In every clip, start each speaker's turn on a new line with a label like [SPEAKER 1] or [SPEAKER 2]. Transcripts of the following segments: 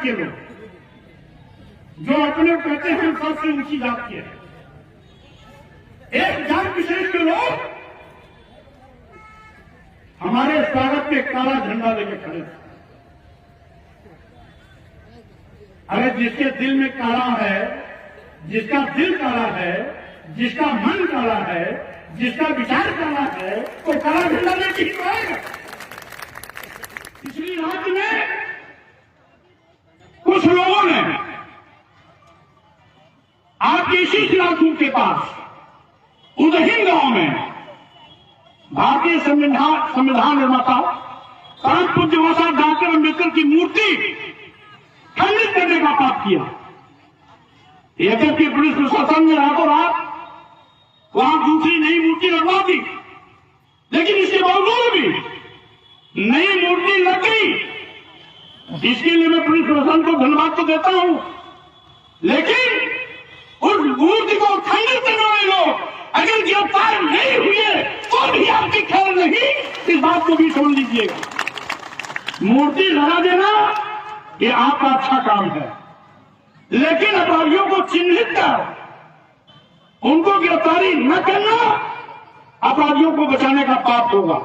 [SPEAKER 1] के लोग, जो अपने कहते हैं सबसे ऊंची जात के, एक जात विशेष के लोग हमारे स्वागत पे काला झंडा लेके खड़े थे। अरे जिसके दिल में काला है, जिसका दिल काला है, जिसका मन काला है, जिसका विचार काला है, वो काला झंडा लेके ही आएगा। पिछली रात में कुछ लोगों ने आपके इसी शिलाकूट के पास उदहीन गांव में भारतीय संविधान निर्माता परम पूज्य बाबा डॉक्टर अम्बेडकर की मूर्ति खंडित करने का पाप किया। यह जबकि पुलिस प्रशासन ने रातों रात वहां दूसरी नई मूर्ति लगवा दी, लेकिन इसके बावजूद भी नई मूर्ति लग गई। इसके लिए मैं पुलिस प्रशासन को धन्यवाद तो देता हूं, लेकिन उस मूर्ति को खंडित करने वाले लोग अगर गिरफ्तार नहीं हुए तो भी आपकी खैर नहीं, इस बात को भी समझ लीजिएगा। मूर्ति लगा देना ये आपका अच्छा काम है, लेकिन अपराधियों को चिन्हित कर उनको गिरफ्तारी न करना अपराधियों को बचाने का पाप होगा।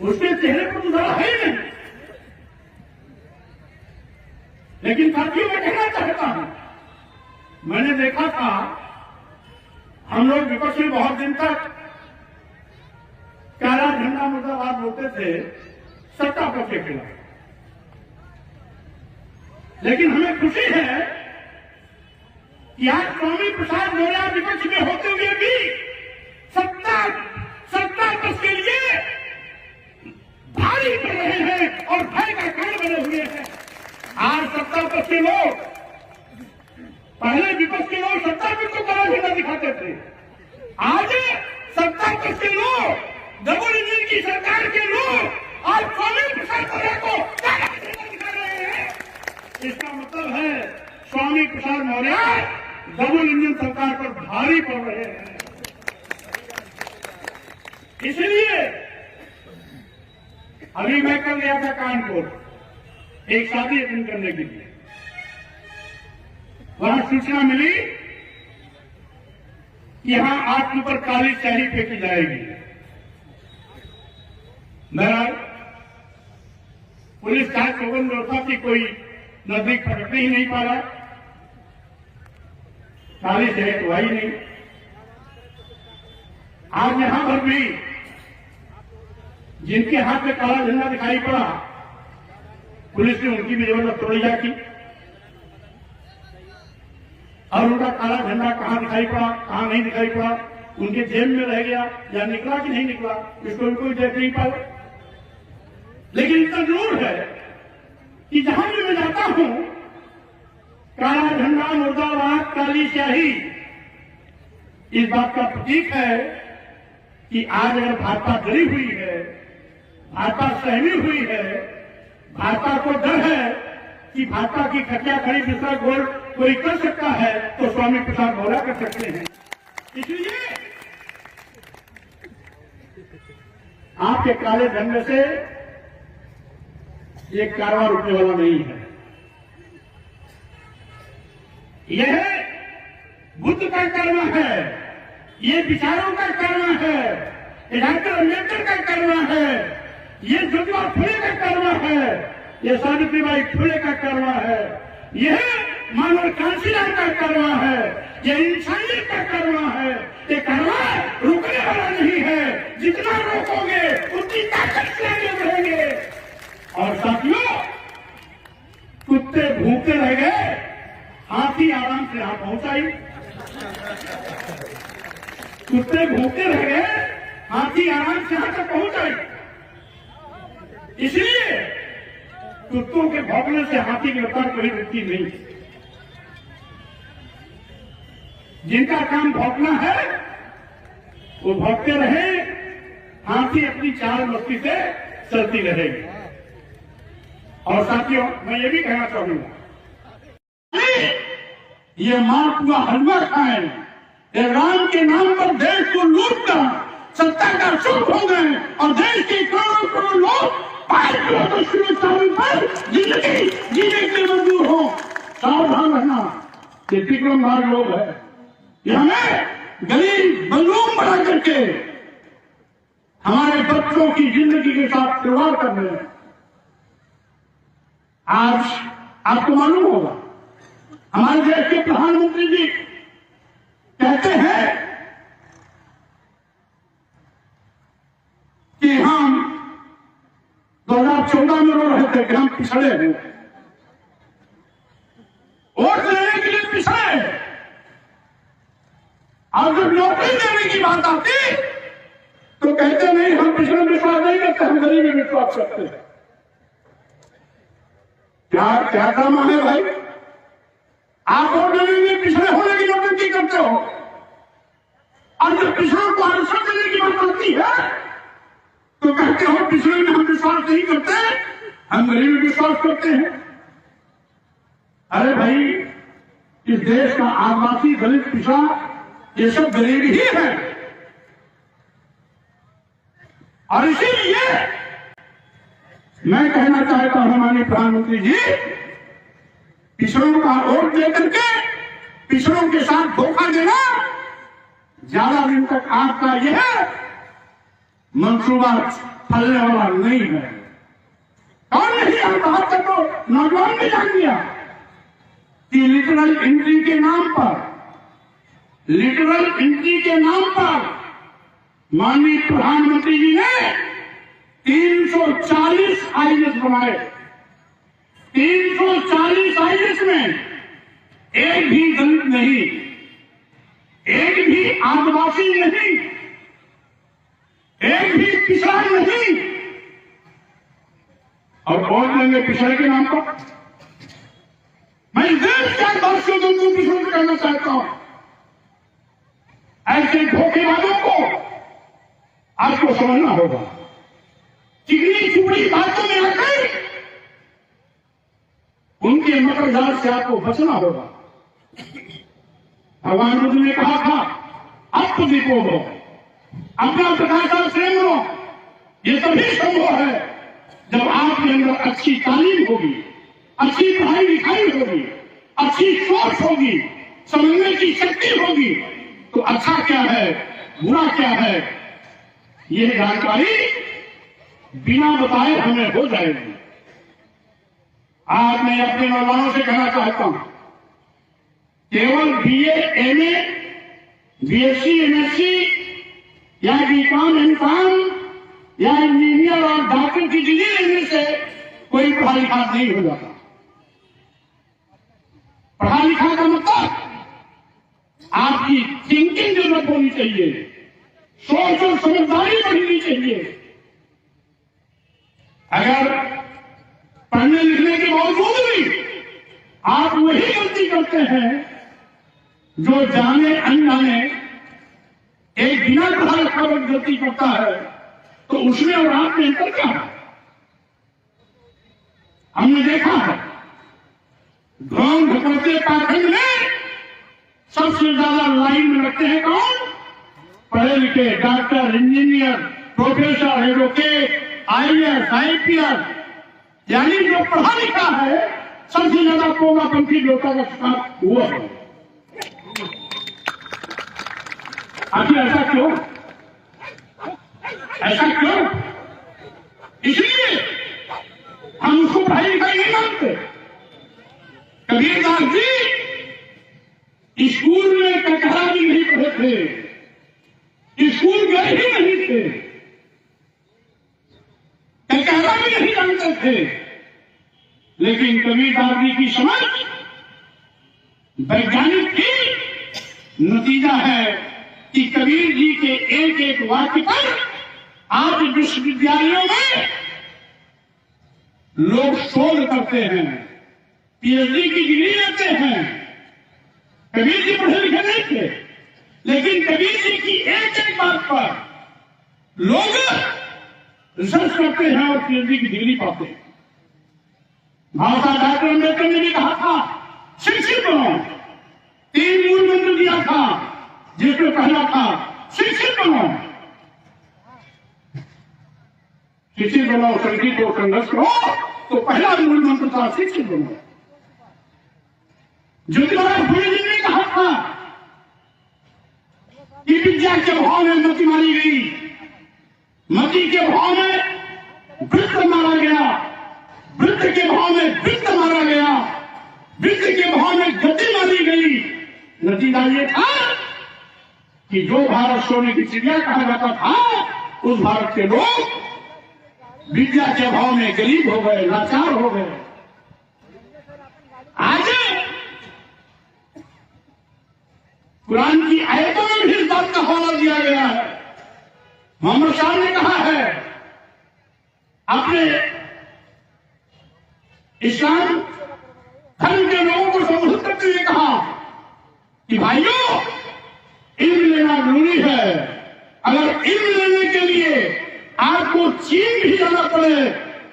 [SPEAKER 1] उसके चेहरे पर तो जरा है नहीं, लेकिन साथियों मैं कहना चाहता हूं, मैंने देखा था हम लोग विपक्ष में बहुत दिन तक काला झंडा मुर्दाबाद बोलते थे सत्ता पक्ष के खिलाफ, लेकिन हमें खुशी है कि आज स्वामी प्रसाद मौर्य विपक्ष में होते हुए भी सत्ता पक्ष के लिए भारी पड़ रहे हैं और भय का कारण बने हुए हैं। आज सत्ता पक्ष के लोग, पहले विपक्ष के लोग सत्ता पक्ष को काला झंडा दिखाते थे, आज सत्ता पक्ष के लोग, डबल इंजन की सरकार के लोग आज स्वामी प्रसाद मौर्य को काला झंडा दिखा रहे हैं। इसका मतलब है स्वामी प्रसाद मौर्य डबल इंजन सरकार पर भारी पड़ रहे हैं। इसलिए अभी मैं कल गया था कानपुर एक शादी अटेंड करने के लिए, वहां सूचना मिली कि यहां आपके ऊपर काली स्याही फेंकी जाएगी। मेरा पुलिस का चौवन व्यवस्था की कोई नजदीक पकड़ने ही नहीं पा रहा, काली स्याही तो आई नहीं। आज यहां पर भी जिनके हाथ में काला झंडा दिखाई पड़ा, पुलिस ने उनकी भी जबरदस्त तोड़िया की और उनका काला झंडा कहां दिखाई पड़ा, कहां नहीं दिखाई पड़ा, उनके जेब में रह गया या निकला कि नहीं निकला, इसको भी कोई देख नहीं पाया। लेकिन इतना जरूर है कि जहां भी मैं जाता हूं, काला झंडा मुर्दाबाद काली स्याही इस बात का प्रतीक है कि आज अगर भाजपा डरी हुई है, भाजपा सहमी हुई है, भाजपा को डर है कि भाजपा की खटिया खड़ी दूसरा गोल कोई कर सकता है, तो स्वामी प्रसाद मौर्य कर सकते हैं। इसलिए आपके काले झंडे से ये कारवां रुकने वाला नहीं है। यह बुद्ध का कर्म है, ये विचारों का कर्म है, ये डॉक्टर अम्बेडकर का कर्म है, ये ज्योतिबा फुले का कर्म है, ये सावित्रीबाई फुले का कर्म है, यह मानव कांशीराम का कर्म है, ये इंसानियत का कर्म है। ये कर्म रुकने वाला नहीं है, जितना रोकोगे उतनी ताकत से आगे बढ़ेंगे। और साथियों, कुत्ते भूखे रह गए, हाथी आराम से यहां पहुंचाई। कुत्ते भूखे रह गए, हाथी आराम से यहां तक पहुंचाई। इसलिए कुत्तों के भौंकने से हाथी की रफ्तार कभी रुकती नहीं। जिनका काम भौंकना है वो भौंकते रहे, हाथी अपनी चाल मस्ती से चलती रहेगी। और साथियों, मैं ये भी कहना चाहूंगा, ये मां का हलवा खाएं, राम के नाम पर देश को सत्ता का सुख हो गए और देश के करोड़ों करोड़ लोग पर जिंदगी जीने के मजबूर हो। सावधान रहना, ये विक्रमधार लोग है, ये हमें गरीब मजलूम बना करके हमारे बच्चों की जिंदगी के साथ खिलवाड़ कर रहे हैं। आज आपको मालूम होगा, हमारे देश के प्रधानमंत्री जी कहते हैं कि हम 2014 में रो रहे थे कि हम पिछड़े हैं, वोट लेने के लिए पिछड़े, और जब नौकरी देने की बात आती तो कहते नहीं हम पिछड़े विश्वास नहीं करते, हम गरीबी विश्वास करते हैं। क्या क्या काम है भाई? आप वोट लेने में पिछड़े होने की नौटंकी करते हो, और जब पिछड़ों को आरक्षण देने की बात आती है तो कहते हो पिछड़े में हम विश्वास नहीं करते, हम गरीबी विश्वास करते हैं। अरे भाई, इस देश का आदिवासी, दलित, पिछड़ा, ये सब गरीब ही है, और इसीलिए मैं कहना चाहता हूं माननीय प्रधानमंत्री जी, पिछड़ों का वोट देकर के पिछड़ों के साथ धोखा देना ज्यादा दिन तक आपका यह मंसूबा फलने वाला नहीं है। और नहीं, हम बात कर तो नौजवान भी जान दिया कि लिटरल एंट्री के नाम पर माननीय प्रधानमंत्री जी ने 340 आईएएस बनाए। 340 आईएएस में एक भी दलित नहीं, एक भी आदिवासी नहीं, एक भी पिछड़ा नहीं, और वोट देंगे पिछड़े के नाम पर। मैं देश के आदिवासियों को पिछड़ों को कहना चाहता हूं, ऐसे धोखेबाजों को आपको समझना होगा। चिकनी चुपड़ी बातों में आकर उनके मकर जाल से आपको बचना होगा। भगवान बुद्ध ने कहा था, अब दीपो हो, अपना प्रकाश स्वयं हो। ये तभी संभव है जब आपके अंदर अच्छी तालीम होगी, अच्छी पढ़ाई लिखाई होगी, अच्छी सोच होगी, समझने की शक्ति होगी, तो अच्छा क्या है, बुरा क्या है, ये जानकारी बिना बताए हमें हो जाएगी। आज मैं अपने नौजवानों से कहना चाहता हूं, केवल बीए, एमए, बीएससी, एमएससी या बीकॉम, एमकॉम या इंजीनियर और डॉक्टर की डिग्री लेने से कोई पढ़ा लिखा नहीं हो जाता। पढ़ा लिखा का मतलब आपकी थिंकिंग डेवलप होनी चाहिए, सोच और समझदारी बढ़नी चाहिए। अगर पढ़ने लिखने के बावजूद भी आप वही गलती करते हैं जो जाने अनजाने एक बिना पढ़ा लिखा व्यक्ति गलती करता है, तो उसमें और आप में अंतर क्या है? हमने देखा है, ढोंग ढकलते पाखंड में सबसे ज्यादा लाइन में रखते हैं कौन? पढ़े लिखे, doctor, engineer, professor, advocate, IAS, IPS, यानी जो पढ़ा लिखा है सबसे ज्यादा पोगापंथी व्यवस्था का शिकार हुआ है। आखिर ऐसा क्यों? ऐसा क्यों? इसलिए हम उसको पढ़ाई लिखाई नहीं मानते। कबीरदास जी स्कूल में कटहरा भी नहीं पढ़े थे, स्कूल गए ही नहीं थे, कटहरा भी नहीं जानते थे, लेकिन कबीरदास जी की समझ वैज्ञानिक की नतीजा है कि कबीर जी के एक एक वाक्य पर आज विश्वविद्यालयों में लोग शोध करते हैं, पीएचडी की डिग्री लेते हैं। कबीर जी पढ़े लिखे नहीं थे, लेकिन कबीर जी की एक एक बात पर लोग रिसर्च करते हैं और पीएचडी की डिग्री पाते हैं। भाषा डॉक्टर अम्बेडकर ने भी कहा था, शिक्षित बनो। 3 मूल मंत्र दिया था, जिसमें पहला था शिक्षित बनो। शिक्षित बनो, संगीत हो, संघर्ष हो, तो पहला मूल मंत्र था शिक्षित बनो। ज्योतिबा फुले जी ने कहा था कि विद्या के भाव में मति मारी गई, मति के भाव में वृत्त मारा गया, वृत्त के भाव में वित्त मारा गया, वित्त के भाव में गति मारी गई। नतीजा ये था कि जो भारत सोने की चिड़िया कहा जाता था, उस भारत के लोग विद्या के भाव में गरीब हो गए, लाचार हो गए। आज कुरान की आयतों में भी इस बात का हवाला दिया गया है। मोहम्मद शाह ने कहा है अपने इस्लाम धर्म के लोगों को संबोधित करते हुए कहा कि भाइयों, इल्म लेना जरूरी है। अगर इल्म लेने के लिए आपको चीन भी जाना पड़े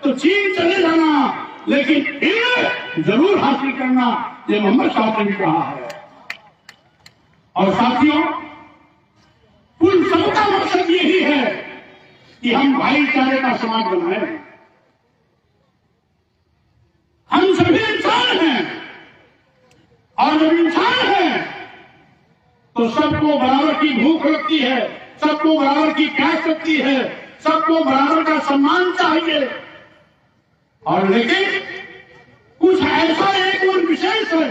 [SPEAKER 1] तो चीन चले जाना, लेकिन इल्म जरूर हासिल करना, ये मोहम्मद साहब ने भी कहा है। और साथियों, कुल सबका मकसद यही है कि हम भाईचारे का समाज बनाएं। हम सभी इंसान हैं, और जब इंसान हैं तो सबको बराबर की भूख लगती है, सबको बराबर की प्यास लगती है, सबको बराबर का सम्मान चाहिए। और लेकिन कुछ ऐसा एक और विशेष है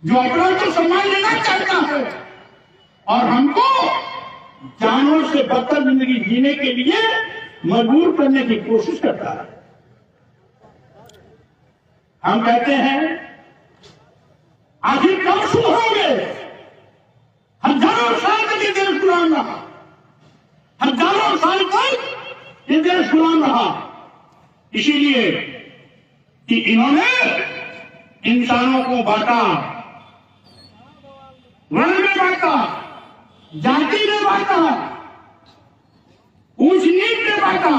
[SPEAKER 1] जो अपना तो सम्मान लेना चाहता है और हमको जानवर से बदतर जिंदगी जीने के लिए मजबूर करने की कोशिश करता है। हम कहते हैं आखिर कब शुरू होंगे? हजारों साल तक ये देश गुलाम रहा, हजारों साल तक ये देश गुलाम रहा, इसीलिए कि इन्होंने इंसानों को बांटा, वर्ण में बांटा, जाति में बांटा, ऊंच नीच में बांटा,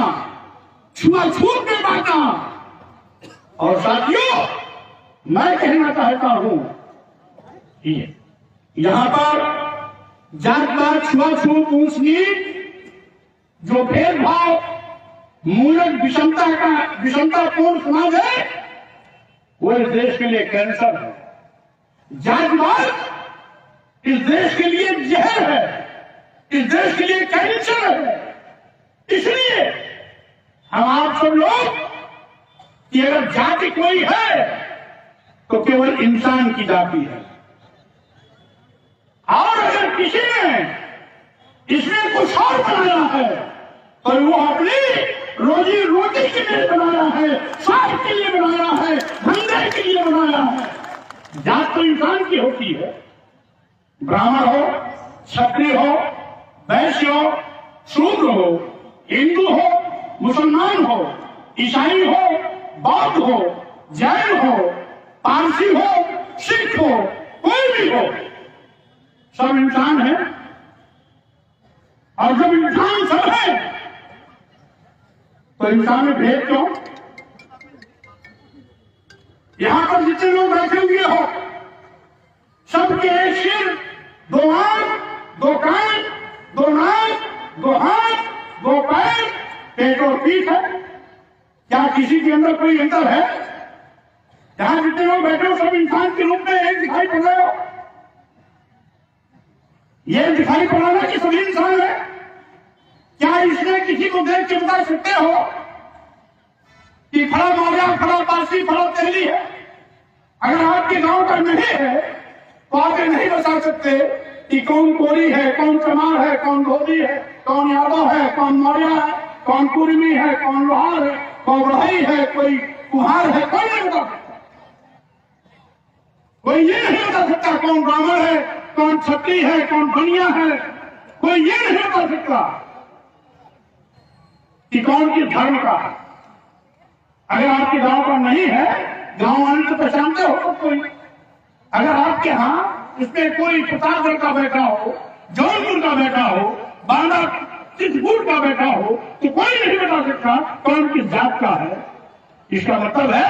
[SPEAKER 1] छुआछूत में बांटा। और साथियों, मैं कहना चाहता हूं यहां पर जात पात, छुआछूत, ऊंच नीच जो भेदभाव, मूलक विषमतापूर्ण समाज है, वो इस देश के लिए कैंसर है। जातिवाद इस देश के लिए जहर है, इस देश के लिए कैंसर है। इसलिए हम आप सब लोग कि अगर जाति कोई है तो केवल इंसान की जाति है, और अगर किसी ने इसमें कुछ और बनाया है तो वो अपनी रोजी रोटी के लिए बनाया है, स्वार्थ के लिए बनाया है, धंधे के लिए बनाया है। जात तो इंसान की होती है, ब्राह्मण हो, क्षत्रिय हो, वैश्य हो, शूद्र हो, हिंदू हो, मुसलमान हो, ईसाई हो, बौद्ध हो, जैन हो, पारसी हो, सिख हो, कोई भी हो, सब इंसान है। और जब इंसान सब है तो इंसान में भेद क्यों? यहां पर जितने लोग बैठे हुए हो, सबके एक सिर, दो आंख, दो कान, दो नाक, दो हाथ, दो पैर, पेट और पीठ है। क्या किसी के अंदर कोई अंतर है? यहां जितने लोग बैठे हो सब इंसान के रूप में एक दिखाई पड़ रहे हो। ये दिखाई पड़ रहा है कि सभी इंसान है। क्या इसमें किसी को देख के बता सकते हो कि फला मौर्या, फला पारसी, फला तेली है? अगर आपके गांव का नहीं है तो आप नहीं बता सकते कि कौन कोरी है, कौन चमार है, कौन धोबी है, कौन यादव है, कौन मौर्य है, कौन कुर्मी है, कौन लोहार है, कौन बढ़ई है, कोई कुम्हार है, कोई नहीं बता सकता। कोई ये नहीं बता सकता कौन ब्राह्मण है, कौन क्षत्रिय है, कौन बनिया है। कोई ये नहीं बता सकता कि कौन किस धर्म का है। अगर आपके गांव का नहीं है, गांव वाले तो पहचानते हो तो कोई। अगर आपके यहां इसमें कोई प्रतापगढ़ का बैठा हो, जौनपुर का बैठा हो, बांदा चित्रकूट का बैठा हो, तो कोई नहीं बता सकता कौन किस जात का है। इसका मतलब है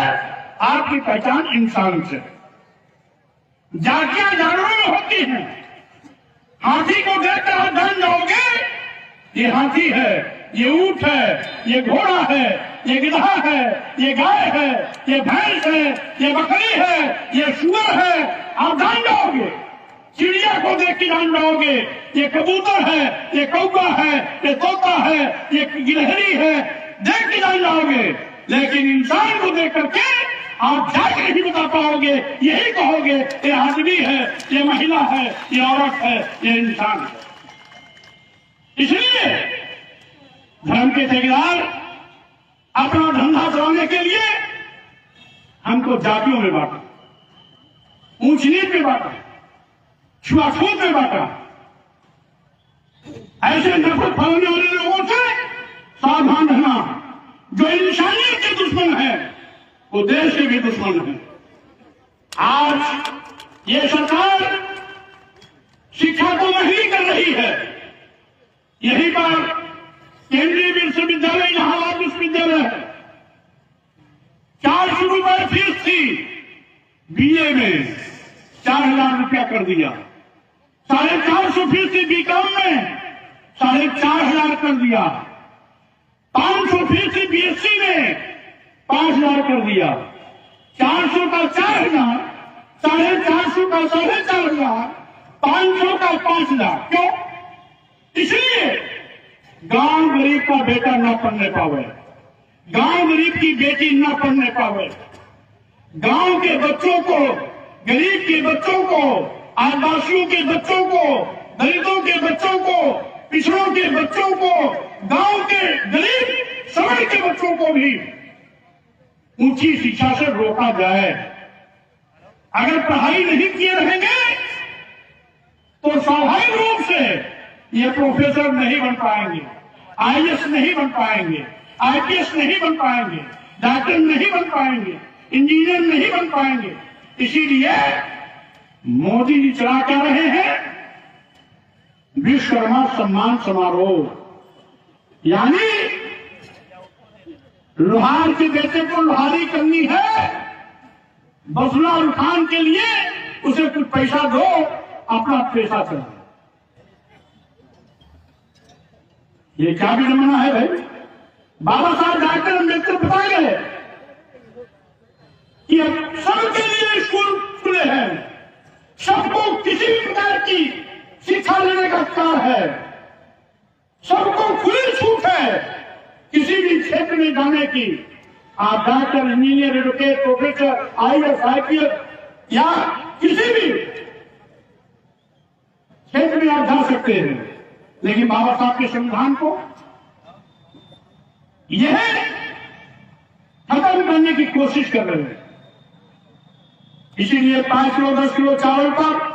[SPEAKER 1] आपकी पहचान इंसान से। जातियां जानवरों में होती हैं। हाथी को देखकर आप जान जाओगे ये हाथी है, ये ऊंट है, ये घोड़ा है, ये गधा है, ये गाय है, ये भैंस है, ये बकरी है, ये सुअर है, आप जान जाओगे। चिड़िया को देख के जान जाओगे ये कबूतर है, ये कौवा है, ये तोता है, ये गिलहरी है, देख के जान जाओगे। लेकिन इंसान को देख करके आप जाके नहीं बता पाओगे, यही कहोगे ये आदमी है, ये महिला है, ये औरत है, ये इंसान है। इसलिए धर्म के ठेकेदार अपना धंधा चलाने के लिए हमको जातियों में बांटा, ऊंच नीच में बांटा, छुआछूत में बांटा। ऐसे नफरत फैलाने वाले लोगों से सावधान रहना। जो इंसानियत के दुश्मन है वो देश के भी दुश्मन है। आज ये सरकार शिक्षा को महंगी कर रही है। यहीं पर केंद्रीय विश्वविद्यालय इलाहाबाद विश्वविद्यालय है, 400 रुपए फीस थी, बीए में 4,000 रुपया कर दिया। 450 फीस थी बीकॉम में, 4,500 कर दिया। 500 फीस थी बीएससी में, 5,000 कर दिया। 400 का 4,000, 450 का 4,500, 500 का 5,000। क्यों? इसलिए गांव गरीब का बेटा न पढ़ने पावे, गांव गरीब की बेटी न पढ़ने पावे, गांव के बच्चों को, गरीब के बच्चों को, आदिवासियों के बच्चों को, दलितों के बच्चों को, पिछड़ों के बच्चों को, गांव के गरीब समाज के बच्चों को भी ऊंची शिक्षा से रोका जाए। अगर पढ़ाई नहीं किए रहेंगे तो स्वाभाविक रूप से ये प्रोफेसर नहीं बन पाएंगे, आईएएस नहीं बन पाएंगे, आईपीएस नहीं बन पाएंगे, डॉक्टर नहीं बन पाएंगे, इंजीनियर नहीं बन पाएंगे। इसीलिए मोदी जी चला क्या रहे हैं विश्वकर्मा सम्मान समारोह, यानी लोहार के बेटे को लोहारी करनी है, बसुला उठान के लिए उसे कुछ पैसा दो, अपना पैसा चला। ये क्या भी जमाना है भाई। बाबा साहब डॉक्टर अम्बेडकर बता गए कि अब सबके लिए स्कूल खुले हैं, सबको किसी भी प्रकार की शिक्षा लेने का अधिकार है, सबको खुली छूट है किसी भी क्षेत्र में जाने की। आप doctor, engineer, advocate, professor, IAS, IPS या किसी भी क्षेत्र में आप जा सकते हैं। लेकिन बाबा साहब के संविधान को यह खत्म करने की कोशिश कर रहे हैं। इसीलिए 5 किलो 10 किलो चावल पर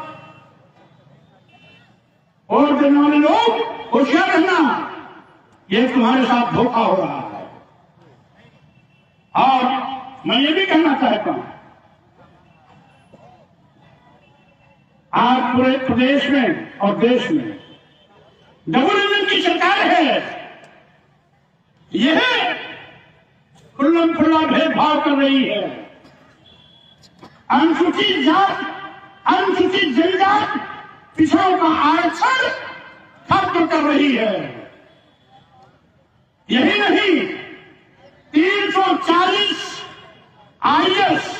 [SPEAKER 1] और देने वाले लोग होशियार रहना, यह तुम्हारे साथ धोखा हो रहा है। और मैं ये भी कहना चाहता हूं, आज पूरे प्रदेश में और देश में डबल इंजन की सरकार है। यह खुल्लम खुल्ला भेदभाव कर रही है, अनुसूचित जात, अनुसूचित जनजात, पिछड़ों का आरक्षण खत्म कर रही है। यही नहीं, 340 आईएएस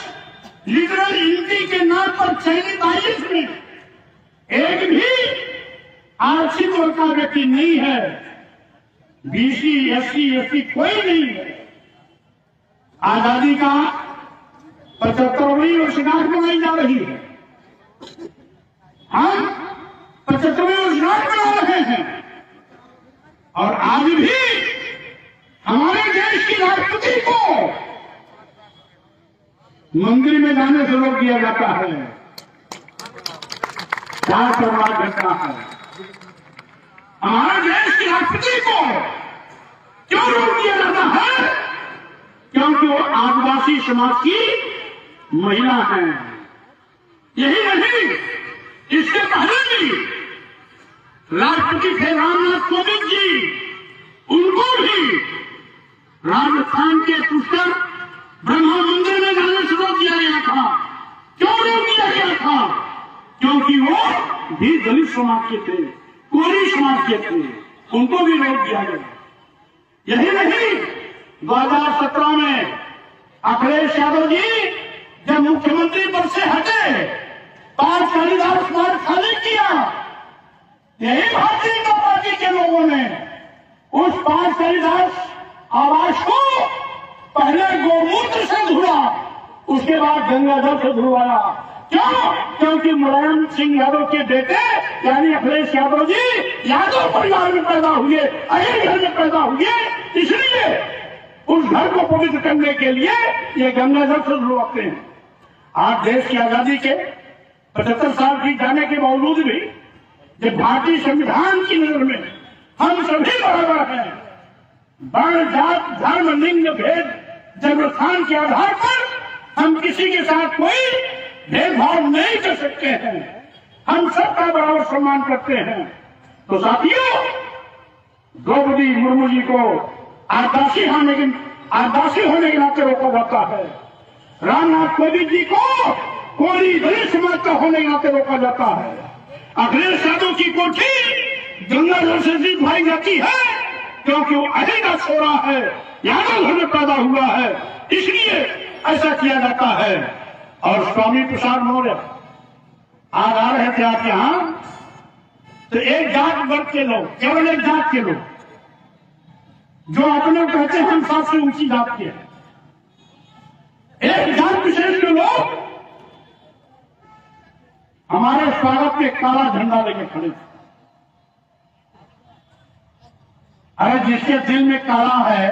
[SPEAKER 1] लिटरल हिंदी के नाम पर चयनित आईएएस में एक भी आरक्षित वर्ग का व्यक्ति नहीं है। बीसी, एससी, एसटी कोई नहीं है। आजादी का 75वीं वर्षगांठ मनाई जा रही है। हम 75वीं वर्षगांठ मना रहे हैं और आज भी हमारे देश की राष्ट्रपति को मंदिर में जाने से रोक दिया जाता है। क्या बर्बाद करता है। हमारे देश की राष्ट्रपति को क्यों रोक दिया जाता है? क्योंकि वो आदिवासी समाज की महिला है। यही नहीं, इससे पहले भी राष्ट्रपति थे रामनाथ कोविंद जी, उनको भी राजस्थान के पुष्कर ब्रह्मा मंदिर में जाने से रोक दिया गया था। क्यों रोक दिया गया था? क्योंकि वो भी दलित समाज के थे, कोरी समाज के थे। उनको भी रोक दिया गया। यही नहीं, 2017 में अखिलेश यादव जी जब मुख्यमंत्री पद से हटे, 5 कालीदास स्मारक खाली किया, यही भारतीय जनता पार्टी के लोगों ने उस 5 कालीदास आवास को पहले गोमूत्र से धुला, उसके बाद गंगाजल से धुलवाया। क्यों? क्योंकि मुलायम सिंह यादव के बेटे यानी अखिलेश यादव जी यादव परिवार में पैदा हुए, अहिर घर में पैदा हुए, इसलिए उस घर को पवित्र करने के लिए ये गंगाजल से धुलवाते हैं। आज देश की आजादी के 75 साल की जाने के बावजूद भी जब भारतीय संविधान की नजर में हम सभी बराबर हैं, वर्ण जात धर्म लिंग भेद जन्मस्थान के आधार पर हम किसी के साथ कोई भेदभाव नहीं कर सकते हैं, हम सबका बराबर सम्मान करते हैं। तो साथियों, द्रौपदी मुर्मू जी को आदिवासी होने के नाते रोका जाता है, रामनाथ कोविंद जी को कोरी दलित समाज का होने के नाते रोका जाता है, अखिलेश यादव की कोठी गंगाजल से भाई जाती है क्योंकि वो अहिर का छोरा है, यादव घर में पैदा हुआ है, इसलिए ऐसा किया जाता है। और स्वामी प्रसाद मौर्य आज आ रहे थे आप यहां, तो एक जात वर्ग के लोग, केवल एक जात के लोग जो अपने कहते हैं हम सबसे ऊंची जात के हैं, एक जात विशेष के लोग हमारे स्वागत में काला झंडा लेके खड़े थे। अरे जिसके दिल में काला है,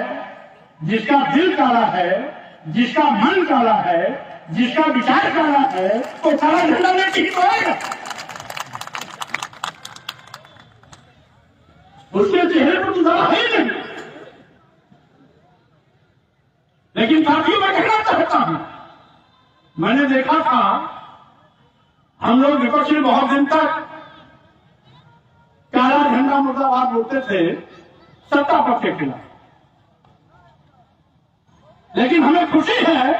[SPEAKER 1] जिसका दिल काला है, जिसका मन काला है, जिसका विचार काला है, तो काला झंडा लेके ही आएगा। उसके चेहरे पर तो काला है ही नहीं। लेकिन साथियों, मैं कहना चाहता हूं, मैंने देखा था हम लोग विपक्ष में बहुत दिन तक काला झंडा मुर्दाबाद बोलते थे सत्ता पक्ष के खिलाफ, लेकिन हमें खुशी है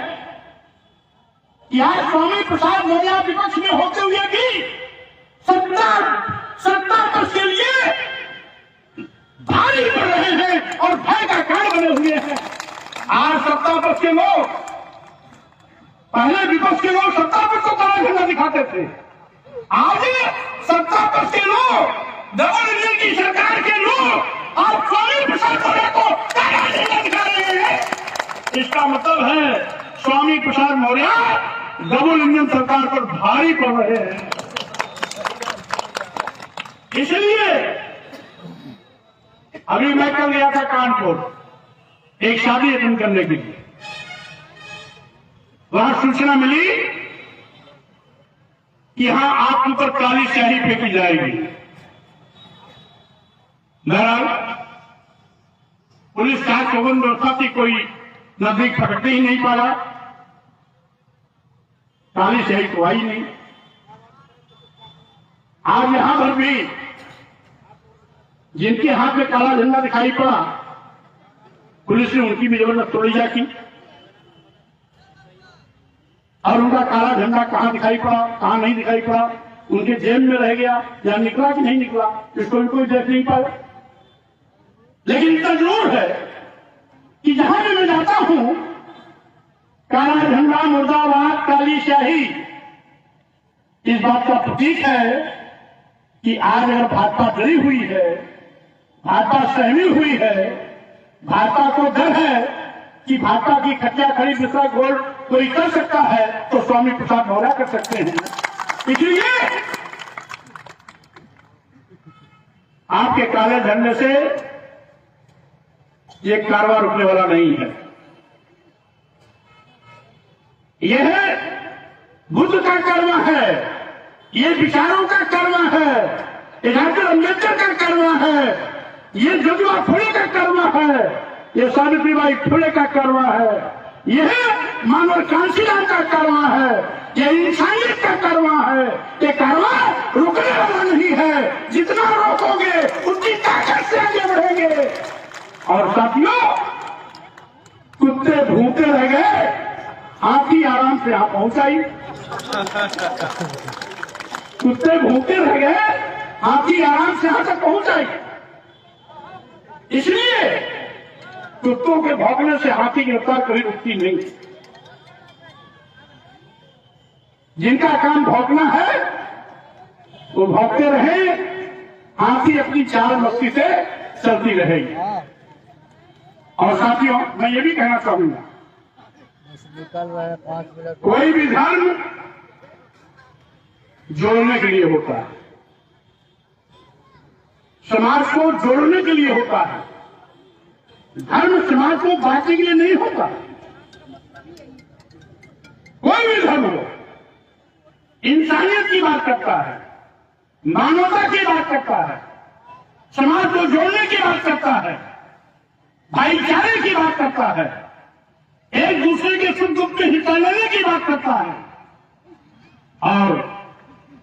[SPEAKER 1] कि आज स्वामी प्रसाद मौर्य विपक्ष में होते हुए भी सत्ता पक्ष के लिए भारी पड़ रहे हैं और भय का कारण बने हुए हैं। आज सत्ता पक्ष के लोग, पहले विपक्ष के लोग सत्ता पक्ष को काला झंडा दिखाते थे, आज सत्ता पक्ष के लोग, डबल इंजन की सरकार के लोग और स्वामी प्रसाद मौर्य को काला झंडा दिखा रहे हैं। इसका मतलब है स्वामी प्रसाद मौर्य डबल इंजन सरकार पर भारी पड़ रहे हैं। इसलिए अभी मैं कल गया था कानपुर एक शादी अटेंड करने के लिए, वहां सूचना मिली कि यहां आपके ऊपर काली स्याही फेंकी जाएगी। बहरहाल पुलिस का चौबन व्यवस्था थी, कोई नजदीक पकड़ते ही नहीं पाया, काली स्याही तो आई नहीं। आज यहां पर भी जिनके हाथ में काला झंडा दिखाई पड़ा, पुलिस ने उनकी भी जबरदस्त तोड़ीजा की और उनका काला झंडा कहां दिखाई पड़ा, कहां नहीं दिखाई पड़ा, उनके जेब में रह गया या निकला कि नहीं निकला, इसको भी कोई देख नहीं पाया। लेकिन इतना जरूर है कि जहां भी मैं जाता हूं, काला झंडा मुर्दाबाद काली स्याही इस बात का प्रतीक है कि आज अगर भाजपा डरी हुई है, भाजपा सहमी हुई है, भाजपा को डर है कि भाजपा की खच्चा खड़ी दूसरा गोल कोई कर सकता है, तो स्वामी प्रसाद मौर्य कर सकते हैं। इसलिए आपके काले झंडे से ये कारवां रुकने वाला नहीं है। यह बुद्ध का कर्म है, ये विचारों का कर्म है, ये डॉक्टर अम्बेडकर का कर्म है, ये ज्योतिबा फुले का कर्म है, ये सावित्रीबाई फुले का कर्म है, यह मानव कांशीराम का कर्म है, ये इंसानियत का कर्म है। ये कर्म रुकने वाला नहीं है, जितना रोकोगे उतनी ताकत से आगे बढ़ेंगे। और साथियों, कुत्ते भूखे रह गए, हाथी आराम से यहां पहुंचाई। कुत्ते भूखे रह गए, हाथी आराम से यहां तक पहुंचाई। इसलिए कुत्तों के भौंकने से हाथी की रफ्तार कभी रुकती नहीं। जिनका काम भौंकना है वो भौंकते रहे, हाथी अपनी चाल मस्ती से चलती रहेगी। और साथियों, मैं ये भी कहना चाहूंगा, कोई भी धर्म जोड़ने के लिए होता है, समाज को जोड़ने के लिए होता है। धर्म समाज को बांटने के लिए नहीं होता। कोई भी धर्म हो, इंसानियत की बात करता है, मानवता की बात करता है, समाज को जोड़ने की बात करता है, भाईचारे की बात करता है, एक दूसरे के सुख दुख में हिस्सा लेने की बात करता है। और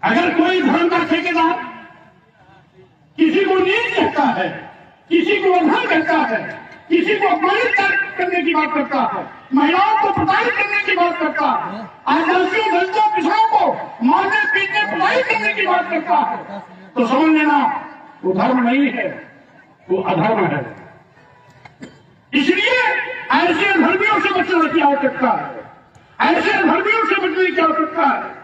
[SPEAKER 1] अगर कोई धर्म का ठेकेदार किसी को नीच कहता है, किसी को अधम कहता है, किसी को अपमानित करने की बात करता है, महिलाओं को प्रताड़ित करने की बात करता है, आदिवासियों दलितों पिछड़ों को मारने पीटने प्रताड़ित करने की बात करता है, तो समझ लेना वो धर्म नहीं है, वो अधर्म है। इसलिए ऐसे धर्मियों से बचने की आवश्यकता है, ऐसे धर्मियों से बचने की आवश्यकता है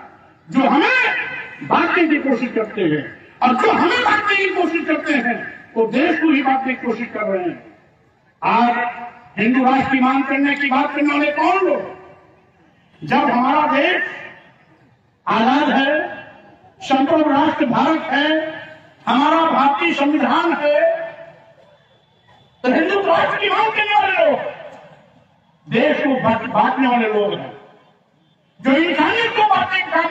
[SPEAKER 1] जो हमें बांटने की कोशिश करते हैं, और जो हमें बांटने की कोशिश करते हैं वो देश को ही बांटने की कोशिश कर रहे हैं। आज हिंदू राष्ट्र की मांग करने की बात करने वाले कौन लोग? जब हमारा देश आजाद है, संप्रभु राष्ट्र भारत है, हमारा भारतीय संविधान है, तो हिंदू राष्ट्र की मांग करने वाले लोग देश को बांटने वाले लोग हैं। जो इंसानियत को बांटने का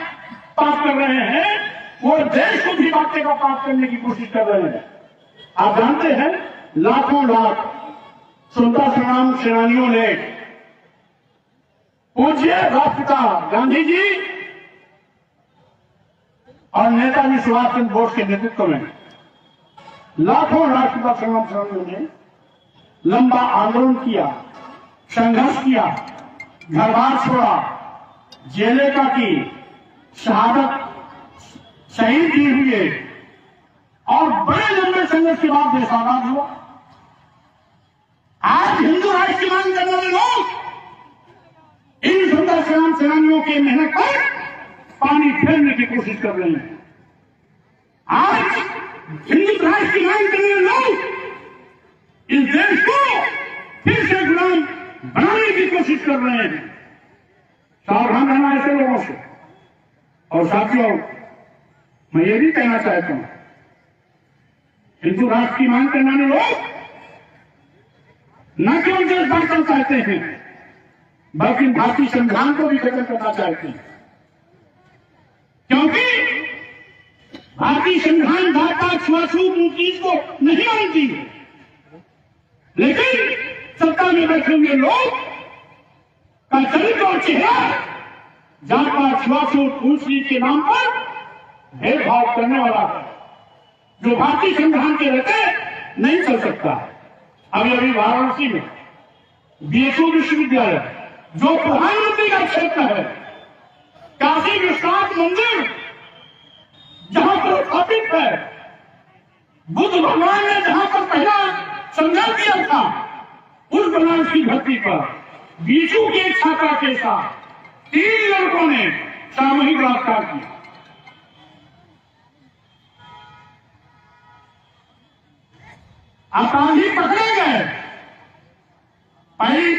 [SPEAKER 1] पाप कर रहे हैं वो देश को भी बांटने का पाप करने की कोशिश कर रहे हैं। आप जानते हैं, लाखों लाख स्वतंत्रता संग्राम सेनानियों ने पूज्य राष्ट्रपिता गांधी जी और नेताजी सुभाष चंद्र बोस के नेतृत्व में लाखों राष्ट्रपिता संग्राम सेनानियों ने लंबा आंदोलन किया, संघर्ष किया, घर बार छोड़ा, जेलें काटी, शहादत शहीद दिए हुए, और बड़े लंबे संघर्ष के बाद देश आजाद हुआ। आज हिंदू राष्ट्र की मांग करने वाले लोग इन स्वतंत्रता संग्राम सेनानियों की मेहनत पर पानी फेरने की कोशिश कर रहे हैं। आज हिंदू राष्ट्र की मांग करने वाले लोग इस देश को फिर से गुलाम बनाने की कोशिश कर रहे हैं। सावधान रहना ऐसे लोगों से। और साथियों, मैं ये भी कहना चाहता हूं, हिंदू राष्ट्र की मांग करने वाले लोग न केवल देश बांटना चाहते हैं बल्कि भारतीय संविधान को भी खत्म करना चाहते हैं, क्योंकि भारतीय संविधान जात-पात छुआछूत उन चीज को नहीं मानती है। लेकिन सत्ता में बैठे हुए लोग का चरित्र और चेहरा जात-पात छुआछूत ऊंच नीच के नाम पर भेदभाव करने वाला है, जो भारतीय संविधान के रहते नहीं चल सकता। अभी वाराणसी में बीएसयू विश्वविद्यालय, जो प्रधानमंत्री का क्षेत्र है, काशी विश्वनाथ मंदिर जहां पर स्थापित है, बुद्ध भगवान ने जहां पर पहला संघर्ष किया था, उस बनारस की धरती पर बीजू के छात्रा के साथ 3 लड़कों ने सामूहिक बलात्कार किया। अपराधी पकड़े गए।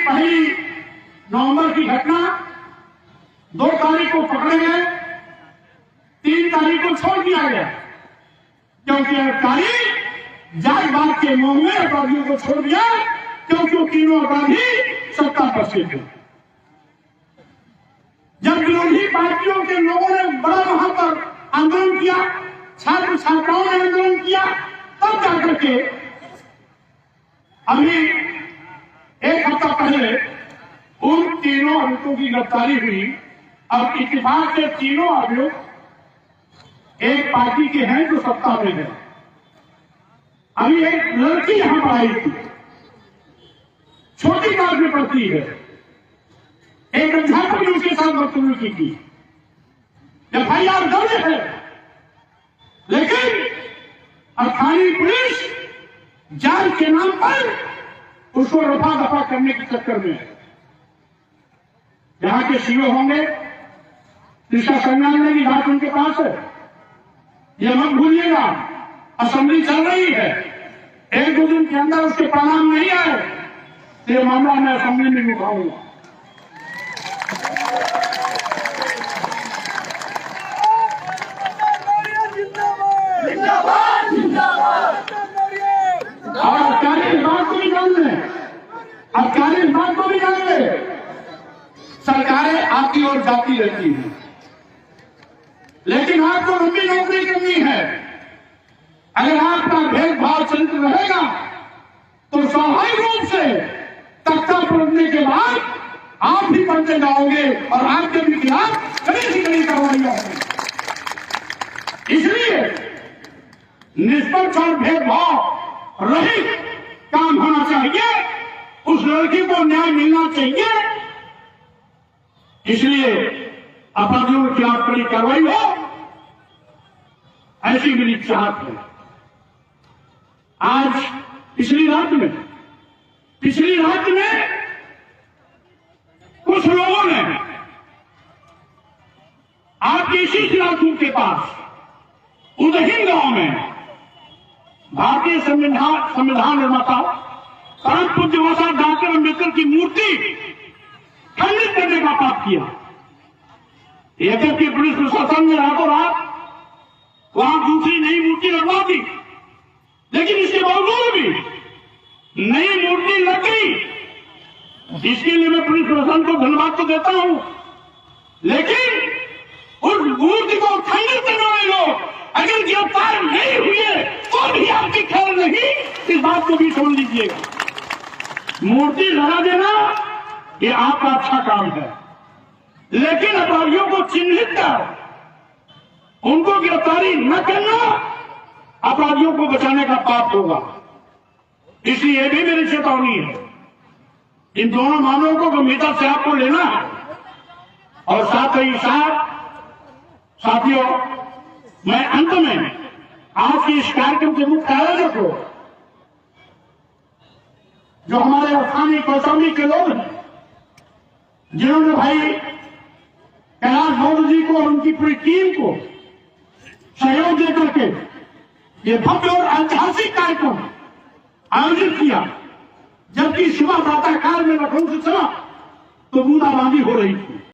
[SPEAKER 1] पहली नवंबर की घटना, 2 तारीख को पकड़े गए, 3 तारीख को छोड़ दिया गया, क्योंकि अधिकारी जात-पात के मोह में अपराधियों को छोड़ दिया, क्योंकि वो तीनों अपराधी सत्ता पर से थे। जब विरोधी पार्टियों के लोगों ने बड़ा वहां पर आंदोलन किया, छात्र छात्राओं ने आंदोलन किया, तब जाकर के अभी 1 हफ्ता पहले उन तीनों आरोपियों की गिरफ्तारी हुई। अब इत्तेफाक से तीनों आरोप एक पार्टी के हैं जो सत्ता में है। अभी एक लड़की यहां पर आई थी, छोटी क्लास में पढ़ती है, एक अध्यापक ने उसके साथ बदतमीजी की। एफआईआर दर्ज है, लेकिन स्थानीय पुलिस जांच के नाम पर उसको रफा दफा करने के चक्कर में है। यहाँ के सीओ होंगे, इसका संज्ञान लेने की बात उनके पास है। ये मत भूलिएगा, असेंबली चल रही है, एक दो दिन के अंदर उसके परिणाम नहीं आए तो ये मामला मैं असेंबली में उठाऊंगा। और अधिकारी इस बात को भी जान लें, अधिकारी इस बात को भी जान लें, सरकारें आपकी ओर जाती रहती हैं, लेकिन आपको लंबी नौकरी करनी है। अगर आपका भेदभाव चरित्र रहेगा तो स्वाभाविक रूप से तख्ता पलटने के बाद आप भी पलटे जाओगे और आपके भी खिलाफ कड़ी से कड़ी कार्रवाई होगी। इसलिए निष्पक्ष और भेदभाव रहित काम होना चाहिए, उस लड़की को न्याय मिलना चाहिए। इसलिए अपराधियों के खिलाफ कड़ी कार्रवाई हो, ऐसी मेरी चाहत है। आज पिछली रात में कुछ लोगों ने आपके इसी शिलाकूप के पास उदहीन गांव में भारतीय संविधान निर्माता परम पूज्य बाबा डॉक्टर अम्बेडकर की मूर्ति खंडित करने का पाप किया। यह की पुलिस प्रशासन ने रातों रात वहां दूसरी नई मूर्ति लगवा दी, लेकिन इसके बावजूद भी नई मूर्ति लग गई। इसके लिए मैं पुलिस प्रशासन को धन्यवाद तो देता हूं, लेकिन उस मूर्ति को खंडित करने वाले लोग अगर गिरफ्तार नहीं हुए तो भी आपकी खैर नहीं, इस बात को भी समझ लीजिएगा। मूर्ति लगा देना ये आपका अच्छा काम है, लेकिन अपराधियों को चिन्हित कर उनको गिरफ्तारी न करना अपराधियों को बचाने का पाप होगा। इसलिए यह भी मेरी चेतावनी है, इन दोनों मामलों को गंभीरता से आपको लेना है। और साथ ही साथ साथियों, मैं अंत में आज के इस कार्यक्रम के मुख्य आयोजक को, जो हमारे स्थानीय कौशाम्बी के लोग हैं, जिन्होंने भाई कैलाश बौद्ध जी को और उनकी पूरी टीम को सहयोग देकर के ये भव्य और ऐतिहासिक कार्यक्रम आयोजित किया, जबकि सुबह प्रातःकाल में लखनऊ से चला तो बूंदाबांदी हो रही थी।